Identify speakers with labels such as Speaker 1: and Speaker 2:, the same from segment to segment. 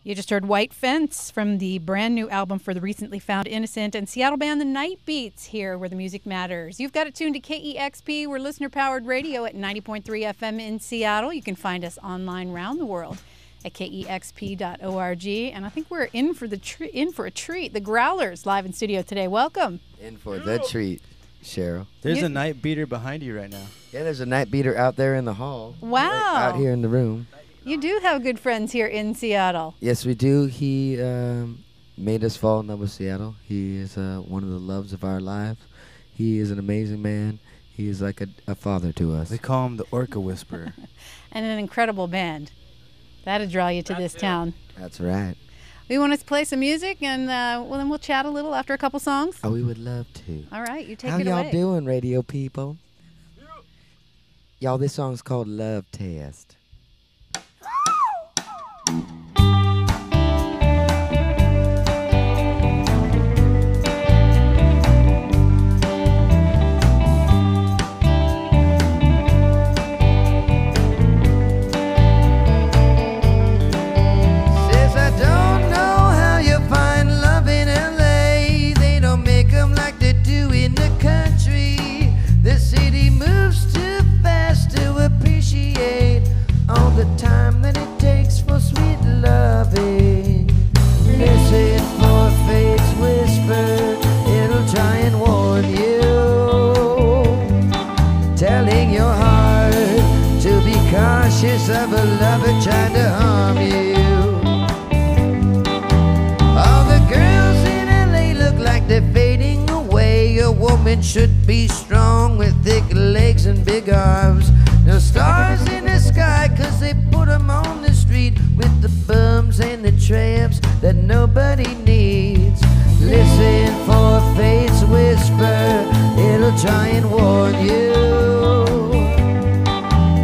Speaker 1: You just heard White Fence from the brand new album for the recently found Innocent, and Seattle band The Night Beats here where the music matters. You've got it tuned to KEXP. We're listener-powered radio at 90.3 FM in Seattle. You can find us online around the world at kexp.org. And I think we're in for a treat. The Growlers live in studio today. Welcome.
Speaker 2: In for the treat, Cheryl.
Speaker 3: There's a night beater behind you right now.
Speaker 2: Yeah, there's a night beater out there in the hall.
Speaker 1: Wow.
Speaker 2: Right out here in the room.
Speaker 1: You do have good friends here in Seattle.
Speaker 2: Yes, we do. He made us fall in love with Seattle. He is one of the loves of our lives. He is an amazing man. He is like a father to us.
Speaker 3: We call him the Orca Whisperer.
Speaker 1: And an incredible band. That'll draw you to this town.
Speaker 2: That's right.
Speaker 1: We want to play some music, and then we'll chat a little after a couple songs.
Speaker 2: Oh, we would love to.
Speaker 1: All right, you take
Speaker 2: How
Speaker 1: it away.
Speaker 2: y'all doing, radio people? Y'all, this song's called Love Test.
Speaker 4: Time that it takes for sweet loving. Listen for fate's whisper, it'll try and warn you, telling your heart to be cautious of a lover trying to harm you. All the girls in LA look like they're fading away. A woman should be strong with thick legs and big arms. No stars in the sky, cause they put them on the street with the bums and the tramps that nobody needs. Listen for fate's whisper, it'll try and warn you,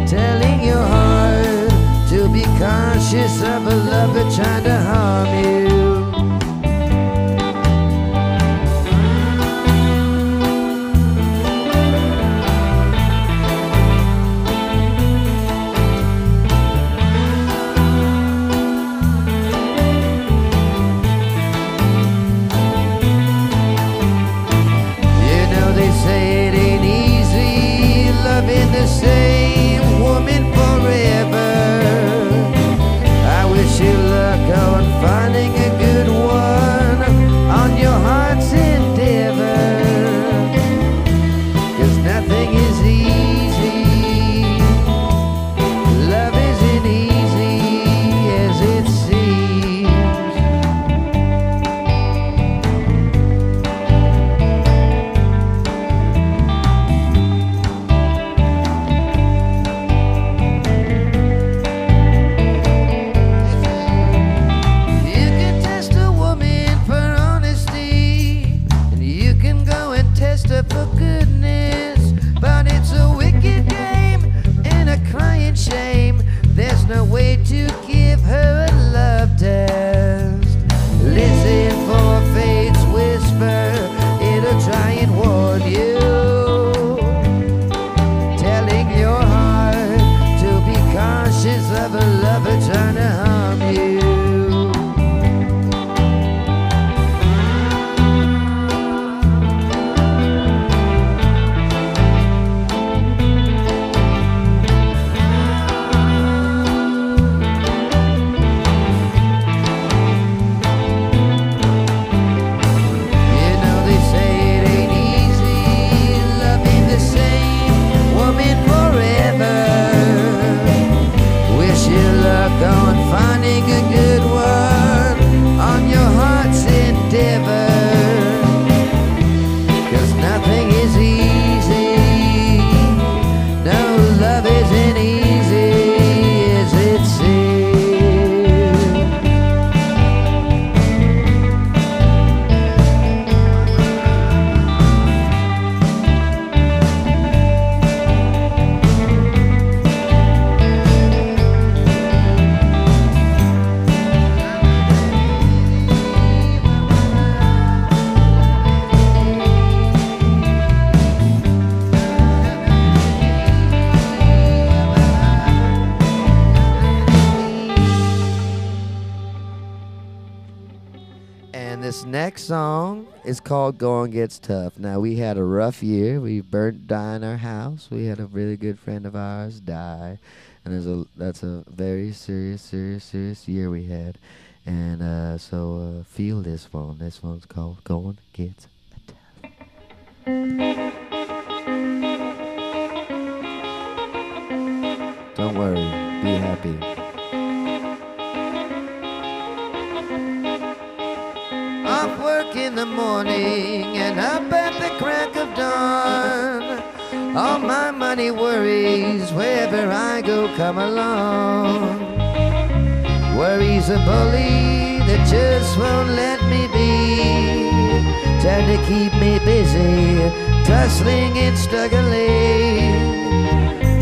Speaker 4: telling your heart to be cautious of a lover trying to harm you. The same woman forever. I wish you luck on finding a good one on your heart's endeavor, 'cause nothing is easy. Love isn't easy as it seems. For goodness, but it's a wicked game and a crying shame. There's no way to give her a love test. Listen for fate's whisper, it'll try and warn you, telling your heart to be cautious of a lover trying to harm you. Finding a good one on your heart's endeavor, 'cause nothing is easy. No, love isn't easy as it seems.
Speaker 2: this next song is called Going Gets Tough. Now, we had a rough year. We burnt down our house. We had a really good friend of ours die. And that's a very serious year we had. And so feel this one. This one's called Going Gets Tough. Don't worry. Be happy.
Speaker 4: Off work in the morning and up at the crack of dawn. All my money worries wherever I go come along. Worries a bully that just won't let me be. Trying to keep me busy, tussling and struggling.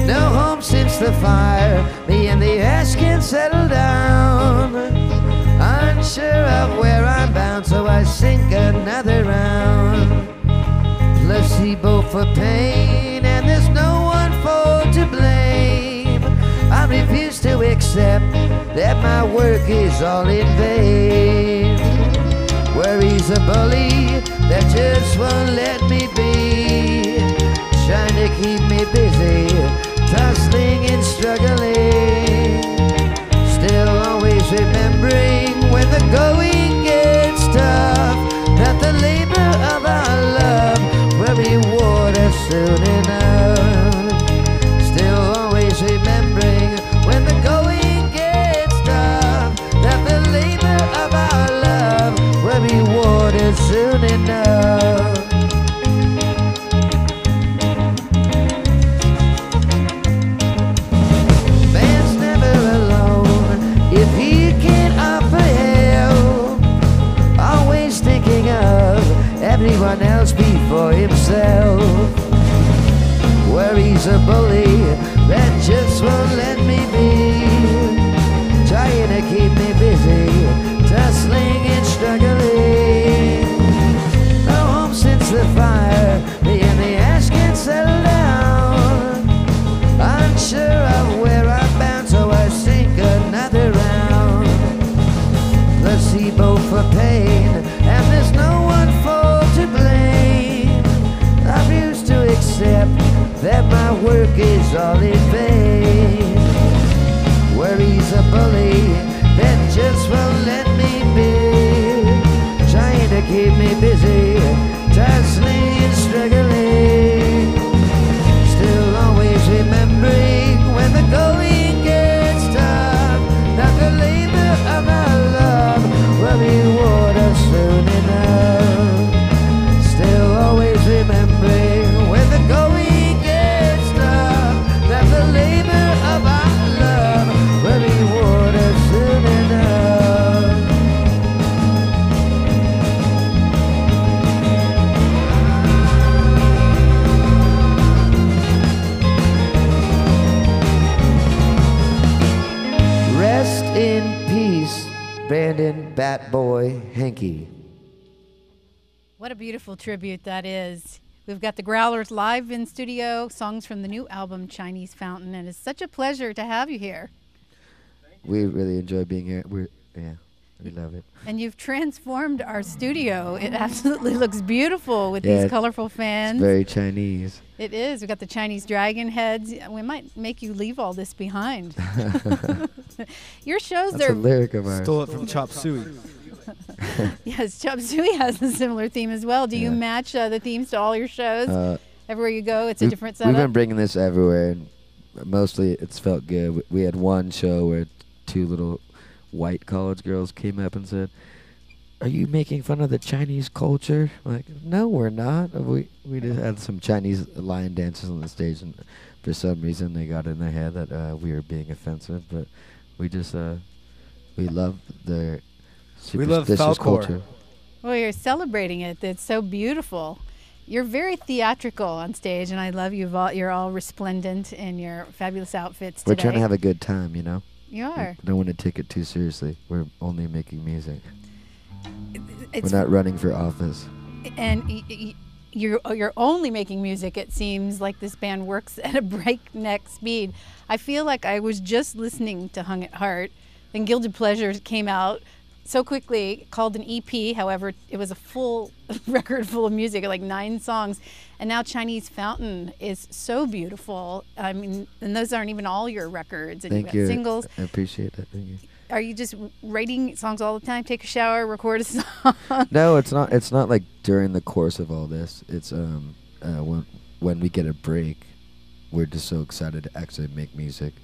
Speaker 4: No home since the fire, me and the ash can settle down. Unsure of where I'm bound, so I sink another round. Placebo for pain, and there's no one for to blame. I refuse to accept that my work is all in vain. Worry's a bully that just won't let me be. Trying to keep me busy, tussling and struggling. Still always remembering when the going gets tough, that the labor of our love will reward us soon enough. Still always remembering when the going gets tough, that the labor of our love will reward us soon enough. Man's never alone if he can't offer help. Always thinking of everyone else before himself. Worry's a bully that just won't let me be. Trying to keep me busy, tussling and struggling. No home since the fire, me and the ash can settle down. Unsure of where I'm bound, so I sink another round. Placebo for pain, and there's no one for to blame. I refuse to accept that my work is all in vain. Worry's a bully that just won't let me be. Trying to keep me busy, tussling and struggling. Still always remembering when the going gets tough, that the labor of our love will reward us soon enough. Still always remembering when the going gets tough, that the labor of our love will reward us soon enough. Rest in peace, Brandon Bat Boy Henke.
Speaker 1: What a beautiful tribute that is. We've got the Growlers live in studio, songs from the new album Chinese Fountain, and it's such a pleasure to have you here.
Speaker 2: We really enjoy being here. We love it.
Speaker 1: And you've transformed our studio. It absolutely looks beautiful with these colorful fans.
Speaker 2: It's very Chinese.
Speaker 1: It is. We've got the Chinese dragon heads. We might make you leave all this behind. Your shows
Speaker 2: That's a lyric of ours.
Speaker 3: Stole it from Chop Suey.
Speaker 1: Yes, Chop Suey has a similar theme as well. Do you match the themes to all your shows? Everywhere you go, it's a different setup?
Speaker 2: We've been bringing this everywhere, and mostly it's felt good. We had one show where two little white college girls came up and said, "Are you making fun of the Chinese culture?" I'm like, no, we're not. We just had some Chinese lion dances on the stage, and for some reason they got in their head that we were being offensive, but we just we love their superstitious culture.
Speaker 1: Well, you're celebrating it. It's so beautiful. You're very theatrical on stage, and I love you. You're all resplendent in your fabulous outfits today.
Speaker 2: We're trying to have a good time, you know?
Speaker 1: You are.
Speaker 2: We don't want to take it too seriously. We're only making music.
Speaker 1: We're
Speaker 2: not running for office.
Speaker 1: And you're only making music. It seems like this band works at a breakneck speed. I feel like I was just listening to Hung at Heart, then Gilded Pleasures came out so quickly, called an EP. However, it was a full record full of music, like 9 songs. And now Chinese Fountain is so beautiful. I mean, and those aren't even all your records. And
Speaker 2: Thank
Speaker 1: you
Speaker 2: you.
Speaker 1: got singles.
Speaker 2: I appreciate that. Thank you.
Speaker 1: Are you just writing songs all the time? Take a shower, record a song?
Speaker 2: No, it's not. It's not like during the course of all this. It's when we get a break, we're just so excited to actually make music,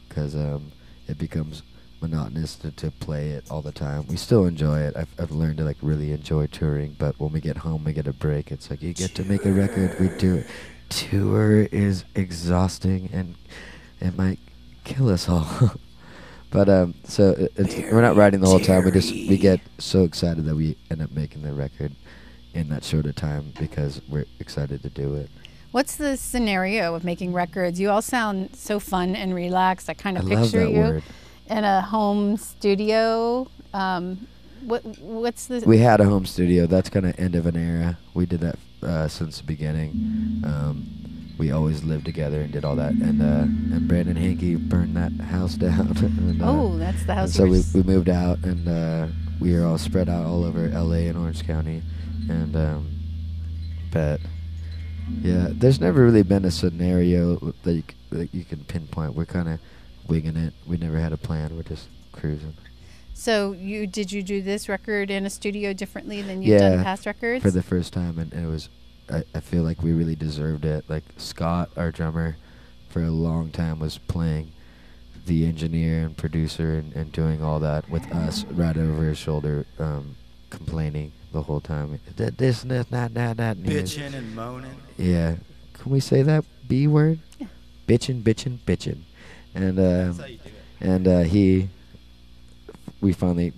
Speaker 2: because it becomes monotonous to play it all the time. We still enjoy it. I've learned to like really enjoy touring, but when we get home, we get a break. It's like you get to make a record. We do it. Tour is exhausting and it might kill us all. But so we're not writing the whole time. We get so excited that we end up making the record in that short of time because we're excited to do it.
Speaker 1: What's the scenario of making records? You all sound so fun and relaxed. I kind of
Speaker 2: I love
Speaker 1: picture
Speaker 2: that
Speaker 1: you
Speaker 2: word.
Speaker 1: in a home studio. What's the?
Speaker 2: We had a home studio. That's kind of end of an era. We did that since the beginning. We always lived together and did all that. And Brandon Hankey burned that house down. And,
Speaker 1: That's the house.
Speaker 2: so we moved out, and we are all spread out all over L.A. and Orange County. And but yeah, there's never really been a scenario that you can pinpoint. We're kind of winging it. We never had a plan. We're just cruising.
Speaker 1: So did you do this record in a studio differently than you've done past records?
Speaker 2: For the first time, and it was. I feel like we really deserved it. Like Scott, our drummer, for a long time was playing the engineer and producer and doing all that with us right over his shoulder, complaining the whole time. This, that.
Speaker 3: Bitching and moaning.
Speaker 2: Yeah. Can we say that B word?
Speaker 1: Yeah.
Speaker 2: Bitching. And
Speaker 3: That's how you do it.
Speaker 2: we finally,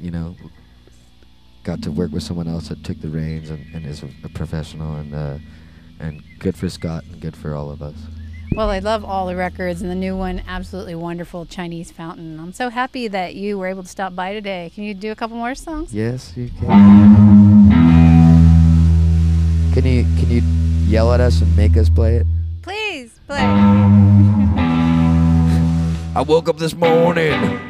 Speaker 2: got to work with someone else that took the reins and is a professional, and good for Scott and good for all of us.
Speaker 1: Well, I love all the records, and the new one, absolutely wonderful, Chinese Fountain. I'm so happy that you were able to stop by today. Can you do a couple more songs?
Speaker 2: Yes, you can. Can you yell at us and make us play it?
Speaker 1: Please, play.
Speaker 2: I woke up this morning.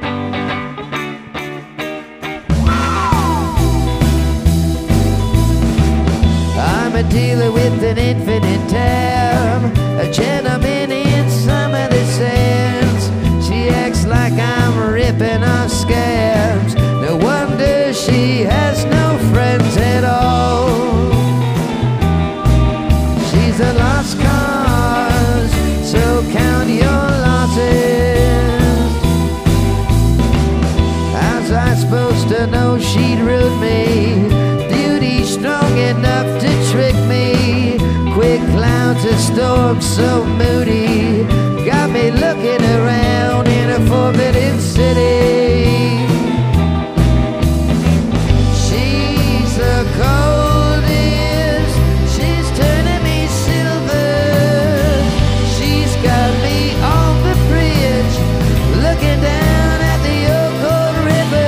Speaker 4: I'm a dealer with an infinite tab, a gentleman in some of the sense. She acts like I'm ripping off scabs. No wonder she has no friends at all. She's a lost cause, so count your losses. How's I supposed to know she'd ruin me? Strong enough to trick me. Quick clouds, a storm so moody, got me looking around in a forbidden city. She's the coldest, she's turning me silver. She's got me on the bridge, looking down at the Yoko River.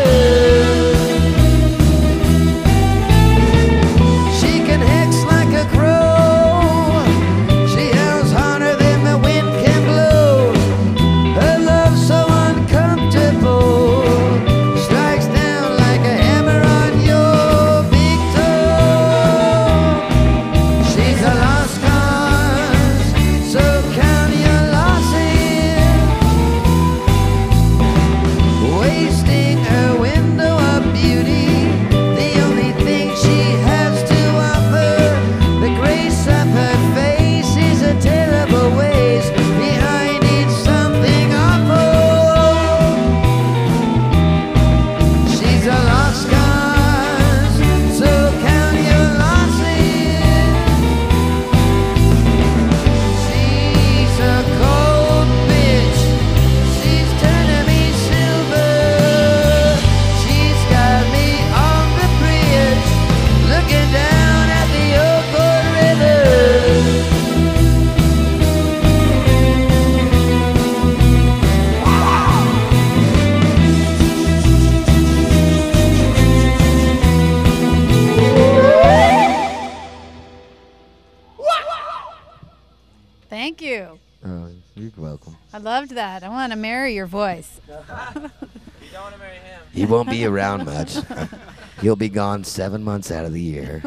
Speaker 1: Thank you.
Speaker 2: Oh, you're welcome.
Speaker 1: I loved that. I want to marry your voice.
Speaker 3: You don't want to marry him.
Speaker 2: He won't be around much. He'll be gone 7 months out of the year.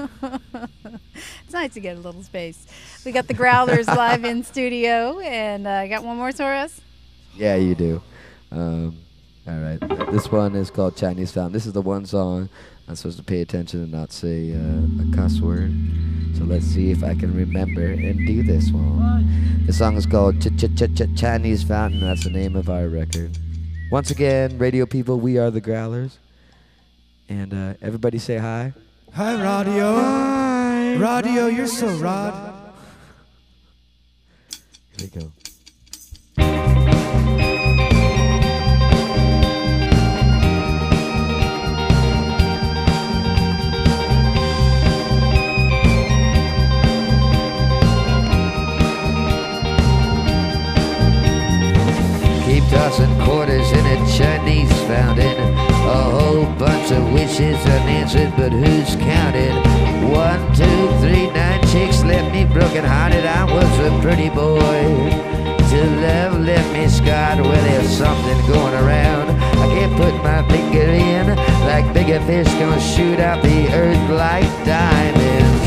Speaker 1: It's nice to get a little space. We got the Growlers live in studio, and I got one more for us.
Speaker 2: Yeah, you do. All right. This one is called Chinese Fountain. This is the one song I'm supposed to pay attention and not say a cuss word. So let's see if I can remember and do this one. The song is called Chinese Fountain. That's the name of our record. Once again, radio people, we are the Growlers. And everybody say hi.
Speaker 3: Hi, Radio.
Speaker 2: Hi.
Speaker 3: Radio, you're so rod.
Speaker 2: Here we go.
Speaker 4: Keep tossing quarters in a Chinese fountain. A whole bunch of wishes unanswered, but who's counted? 1, 2, 3, 9 chicks left me broken hearted. I was a pretty boy. Till love left me scarred. Well, there's something going around. I can't put my finger in. Like bigger fish gonna shoot out the earth like diamonds.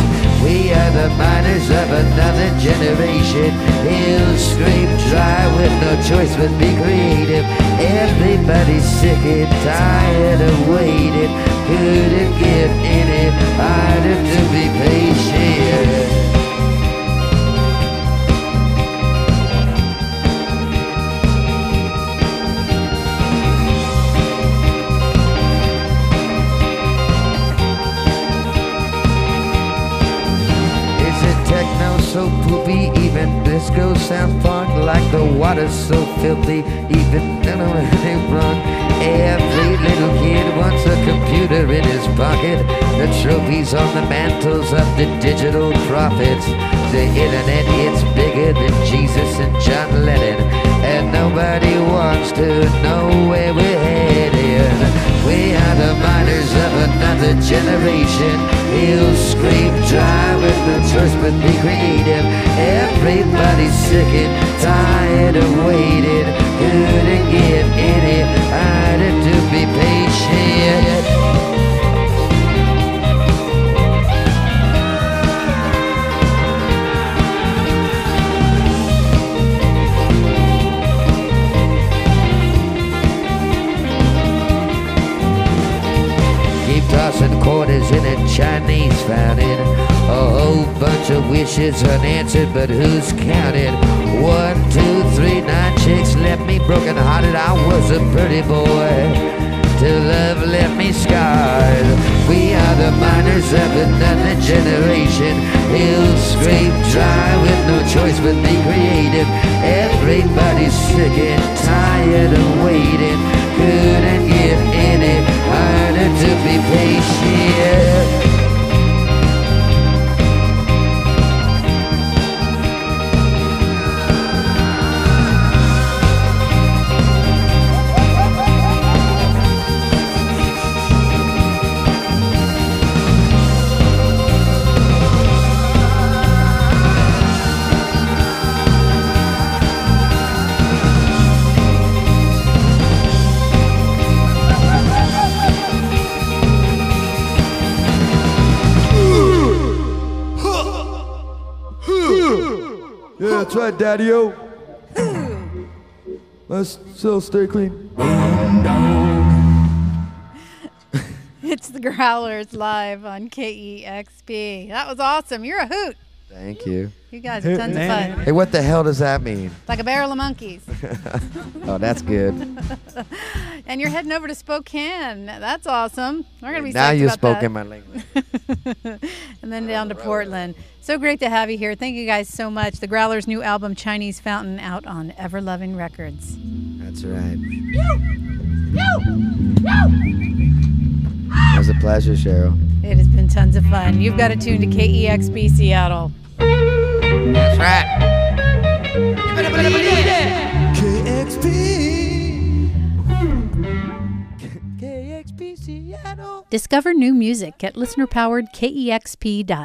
Speaker 4: We are the miners of another generation. Hills scraped dry with no choice but be creative. Everybody's sick and tired of waiting. Couldn't get any harder to be patient. So poopy, even disco sounds funk. Like the water's so filthy, even they run. Every little kid wants a computer in his pocket. The trophies on the mantles of the digital prophets. The internet, it's bigger than Jesus and John Lennon. And nobody wants to know where we're headed. We are the miners of another generation. Hills scrape dry with no choice but be creative. Everybody's sick and tired of waiting. Couldn't get any harder to be patient. Tossing quarters in a Chinese fountain. A whole bunch of wishes unanswered, but who's counted? 1, 2, 3, 9 chicks left me broken hearted. I was a pretty boy till love left me scarred. We are the miners of another generation. Hills scraped dry with no choice but be creative. Everybody's sick and tired of waiting. Couldn't get any harder to be patient.
Speaker 2: Yeah, that's right, Daddy-o. Let's still stay clean.
Speaker 1: It's the Growlers live on KEXP. That was awesome. You're a hoot.
Speaker 2: Thank you.
Speaker 1: You guys are tons of fun.
Speaker 2: Hey, what the hell does that mean?
Speaker 1: Like a barrel of monkeys.
Speaker 2: Oh, that's good.
Speaker 1: And you're heading over to Spokane. That's awesome. We're gonna be
Speaker 2: Now
Speaker 1: psyched
Speaker 2: you
Speaker 1: about
Speaker 2: spoke
Speaker 1: that.
Speaker 2: in my language.
Speaker 1: And then down to Portland. So great to have you here. Thank you guys so much. The Growlers' new album, Chinese Fountain, out on Ever Loving Records.
Speaker 2: That's right. It was a pleasure, Cheryl.
Speaker 1: It has been tons of fun. You've got it tuned to KEXP Seattle.
Speaker 4: That's right. You better believe it.
Speaker 2: KEXP Seattle.
Speaker 1: Discover new music at listener-powered KEXP.org.